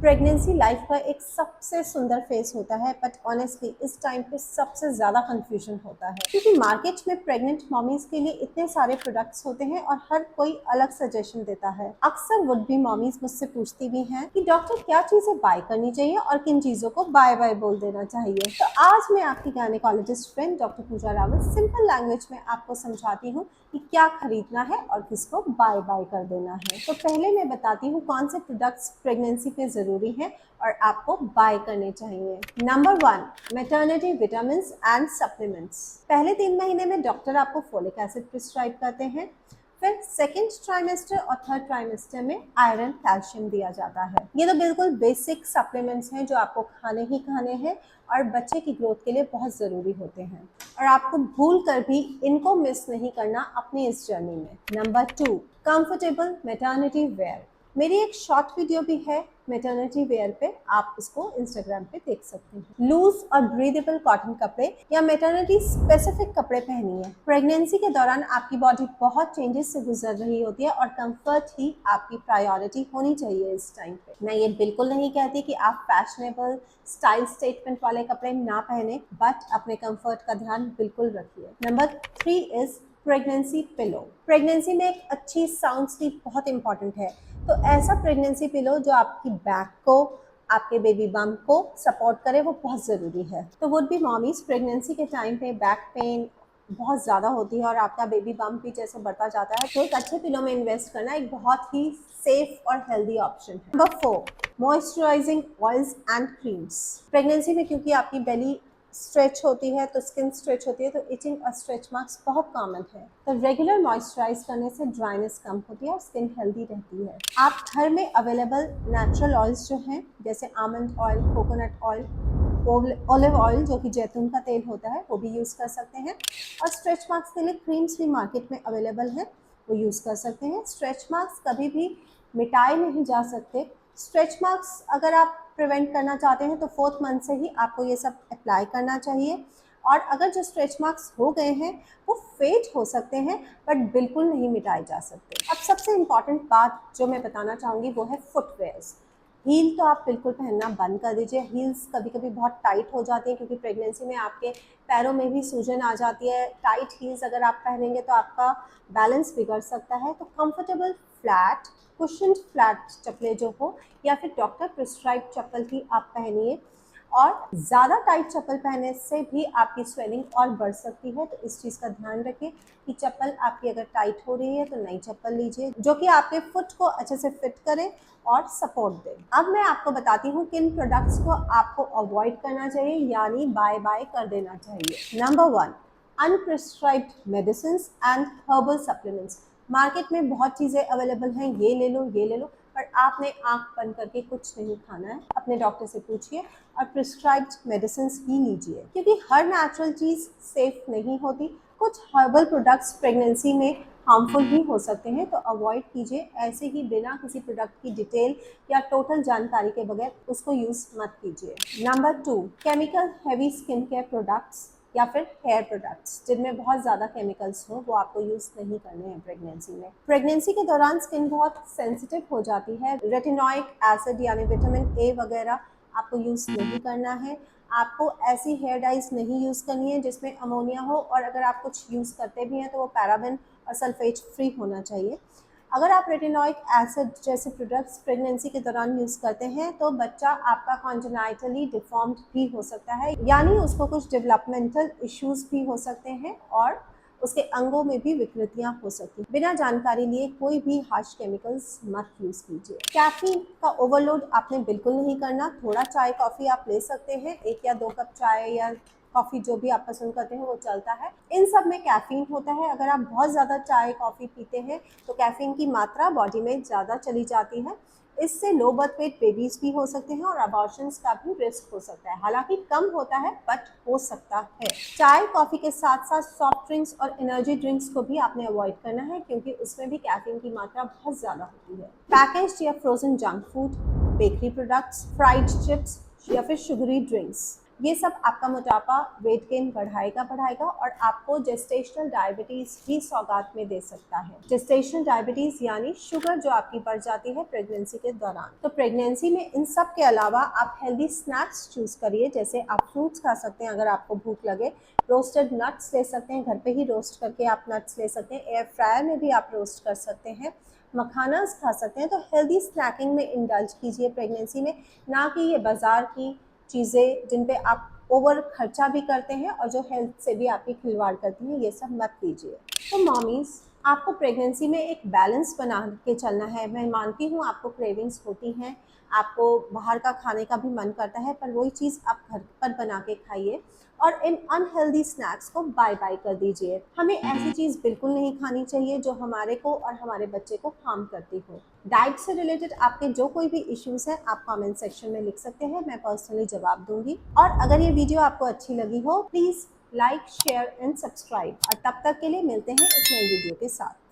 Pregnancy life का एक सबसे सुंदर फेज होता है, बट ऑनेस्टली इस टाइम पे सबसे ज़्यादा कंफ्यूजन होता है क्योंकि मार्केट में प्रेग्नेंट मॉमीज के लिए इतने सारे प्रोडक्ट्स होते हैं और हर कोई अलग सजेशन देता है। अक्सर वुड बी मॉमीज मुझसे पूछती भी हैं कि डॉक्टर क्या चीज़ें बाय करनी चाहिए और किन चीज़ों को बाय बाय बोल देना चाहिए। तो आज मैं आपकी गायनेकोलॉजिस्ट फ्रेंड डॉक्टर पूजा रावत सिंपल लैंग्वेज में आपको समझाती हूँ कि क्या खरीदना है और किसको बाय बाय कर देना है। तो पहले मैं बताती हूँ कौन से प्रोडक्ट्स प्रेगनेंसी पे जरूरी है और आपको बाय करने चाहिए। Number 1, maternity vitamin and supplements. पहले 3 महीने में डॉक्टर आपको फोलिक एसिड प्रिस्क्राइब करते हैं, फिर सेकेंड ट्राइमेस्टर और थर्ड ट्राइमेस्टर में आयरन कैल्शियम दिया जाता है। ये तो बिल्कुल बेसिक सप्लीमेंट्स हैं जो आपको खाने ही खाने हैं और बच्चे की ग्रोथ के लिए बहुत ज़रूरी होते हैं और आपको भूल कर भी इनको मिस नहीं करना अपनी इस जर्नी में। Number 2, comfortable maternity wear. मेरी एक शॉर्ट वीडियो भी है मैटरनिटी वेयर पे, आप उसको इंस्टाग्राम पे देख सकते हैं। लूज और ब्रीदेबल कॉटन कपड़े या मैटरनिटी स्पेसिफिक कपड़े पहनिए। प्रेगनेंसी के दौरान आपकी बॉडी बहुत चेंजेस से गुजर रही होती है और कंफर्ट ही आपकी प्रायोरिटी होनी चाहिए इस टाइम पे। मैं ये बिल्कुल नहीं कहती कि आप फैशनेबल स्टाइल स्टेटमेंट वाले कपड़े ना पहने, बट अपने कंफर्ट का ध्यान बिल्कुल रखिए। Number 3 is pregnancy pillow. Pregnancy में एक अच्छी साउंड स्लीप बहुत इंपॉर्टेंट है, तो ऐसा प्रेगनेंसी पिलो जो आपकी बैक को, आपके बेबी बम्प को सपोर्ट करे, वो बहुत ज़रूरी है। तो वुड बी मॉमीज प्रेगनेंसी के टाइम पे बैक पेन बहुत ज़्यादा होती है और आपका बेबी बम्प भी जैसे बढ़ता जाता है, तो एक अच्छे पिलो में इन्वेस्ट करना एक बहुत ही सेफ और हेल्दी ऑप्शन है। Number 4, moisturising oils and creams. Pregnancy में क्योंकि आपकी बेली स्ट्रेच होती है तो स्किन स्ट्रेच होती है, तो इचिंग और स्ट्रेच मार्क्स बहुत कॉमन है। तो रेगुलर मॉइस्चराइज करने से ड्राइनेस कम होती है और स्किन हेल्दी रहती है। आप घर में अवेलेबल नेचुरल ऑयल्स जो हैं जैसे almond oil, coconut oil, olive oil जो कि जैतून का तेल होता है, वो भी यूज़ कर सकते हैं। और स्ट्रेच मार्क्स के लिए क्रीम्स भी मार्केट में अवेलेबल हैं, वो यूज़ कर सकते हैं। स्ट्रेच मार्क्स कभी भी मिटाए नहीं जा सकते। स्ट्रेच मार्क्स अगर आप प्रिवेंट करना चाहते हैं तो 4th मंथ से ही आपको ये सब अप्लाई करना चाहिए। और अगर जो स्ट्रेच मार्क्स हो गए हैं वो फेड हो सकते हैं, बट बिल्कुल नहीं मिटाए जा सकते। अब सबसे इम्पॉर्टेंट बात जो मैं बताना चाहूँगी वो है फुटवेयर्स। हील तो आप बिल्कुल पहनना बंद कर दीजिए। हील्स कभी कभी बहुत टाइट हो जाती है क्योंकि प्रेगनेंसी में आपके पैरों में भी सूजन आ जाती है। टाइट हील्स अगर आप पहनेंगे तो आपका बैलेंस बिगड़ सकता है। तो कंफर्टेबल फ्लैट कुशन्ड फ्लैट चप्पलें जो हो या फिर डॉक्टर प्रिस्क्राइब चप्पल ही आप पहनिए। और ज़्यादा टाइट चप्पल पहनने से भी आपकी स्वेलिंग और बढ़ सकती है, तो इस चीज़ का ध्यान रखें कि चप्पल आपकी अगर टाइट हो रही है तो नई चप्पल लीजिए जो कि आपके फुट को अच्छे से फिट करे और सपोर्ट दे। अब मैं आपको बताती हूँ किन प्रोडक्ट्स को आपको अवॉइड करना चाहिए, यानी बाय बाय कर देना चाहिए। Number 1, unprescribed medicine and herbal supplements. Market में बहुत चीज़ें अवेलेबल हैं, ये ले लो ये ले लो, पर आपने आंख बंद करके कुछ नहीं खाना है। अपने डॉक्टर से पूछिए और प्रिस्क्राइब्ड मेडिसिन ही लीजिए क्योंकि हर नेचुरल चीज़ सेफ नहीं होती। कुछ हर्बल प्रोडक्ट्स प्रेगनेंसी में हार्मफुल भी हो सकते हैं, तो अवॉइड कीजिए। ऐसे ही बिना किसी प्रोडक्ट की डिटेल या टोटल जानकारी के बगैर उसको यूज़ मत कीजिए। Number 2, chemical heavy skin care products या फिर हेयर प्रोडक्ट्स जिनमें बहुत ज़्यादा केमिकल्स हो, वो आपको यूज़ नहीं करने हैं प्रेगनेंसी में। प्रेगनेंसी के दौरान स्किन बहुत सेंसिटिव हो जाती है। रेटिनोइक एसिड यानी विटामिन ए वगैरह आपको यूज़ नहीं करना है। आपको ऐसी हेयर डाइज नहीं यूज़ करनी है जिसमें अमोनिया हो, और अगर आप कुछ यूज़ करते भी हैं तो वो पैराबेन और सल्फेट फ्री होना चाहिए। अगर आप रेटिनोइक एसिड जैसे प्रोडक्ट्स प्रेगनेंसी के दौरान यूज़ करते हैं तो बच्चा आपका कॉन्जेनाइटली डिफॉर्म्ड भी हो सकता है, यानी उसको कुछ डेवलपमेंटल इश्यूज भी हो सकते हैं और उसके अंगों में भी विकृतियां हो सकती हैं। बिना जानकारी लिए कोई भी हार्श केमिकल्स मत यूज़ कीजिए। कैफीन का ओवरलोड आपने बिल्कुल नहीं करना। थोड़ा चाय कॉफ़ी आप ले सकते हैं, 1 या 2 कप चाय या कॉफ़ी जो भी आप पसंद करते हैं वो चलता है। इन सब में कैफ़ीन होता है। अगर आप बहुत ज़्यादा चाय कॉफ़ी पीते हैं तो कैफ़ीन की मात्रा बॉडी में ज़्यादा चली जाती है। इससे लो बर्थ वेट बेबीज़ भी हो सकते हैं और अबॉर्शंस का भी रिस्क हो सकता है। हालांकि कम होता है बट हो सकता है। चाय कॉफ़ी के साथ साथ सॉफ्ट ड्रिंक्स और एनर्जी ड्रिंक्स को भी आपने अवॉइड करना है क्योंकि उसमें भी कैफ़ीन की मात्रा बहुत ज़्यादा होती है। पैकेज्ड या frozen junk food, bakery products, fried chips या फिर शुगरी ड्रिंक्स, ये सब आपका मोटापा, वेट गेन बढ़ाएगा और आपको जेस्टेशनल डायबिटीज भी सौगात में दे सकता है। जेस्टेशनल डायबिटीज यानी शुगर जो आपकी बढ़ जाती है प्रेगनेंसी के दौरान। तो प्रेगनेंसी में इन सब के अलावा आप हेल्दी स्नैक्स चूज करिए, जैसे आप फ्रूट्स खा सकते हैं अगर आपको भूख लगे, रोस्टेड नट्स ले सकते हैं, घर पे ही रोस्ट करके आप नट्स ले सकते हैं, एयर फ्रायर में भी आप रोस्ट कर सकते हैं, मखानास खा सकते हैं। तो हेल्दी स्नैकिंग में इंडल्ज कीजिए प्रेगनेंसी में, ना कि ये बाजार की चीज़ें जिन पे आप ओवर खर्चा भी करते हैं और जो हेल्थ से भी आपकी खिलवाड़ करती हैं, ये सब मत कीजिए। तो मॉमीज़, आपको प्रेगनेंसी में एक बैलेंस बना के चलना है। मैं मानती हूँ आपको क्रेविंग्स होती हैं, आपको बाहर का खाने का भी मन करता है, पर वही चीज़ आप घर पर बना के खाइए और इन अनहेल्दी स्नैक्स को बाय बाय कर दीजिए। हमें ऐसी चीज़ बिल्कुल नहीं खानी चाहिए जो हमारे को और हमारे बच्चे को हार्म करती हो। डाइट से रिलेटेड आपके जो कोई भी इश्यूज हैं, आप कमेंट सेक्शन में लिख सकते हैं, मैं पर्सनली जवाब दूंगी। और अगर ये वीडियो आपको अच्छी लगी हो, please like, share and subscribe. और तब तक के लिए मिलते हैं एक नई वीडियो के साथ।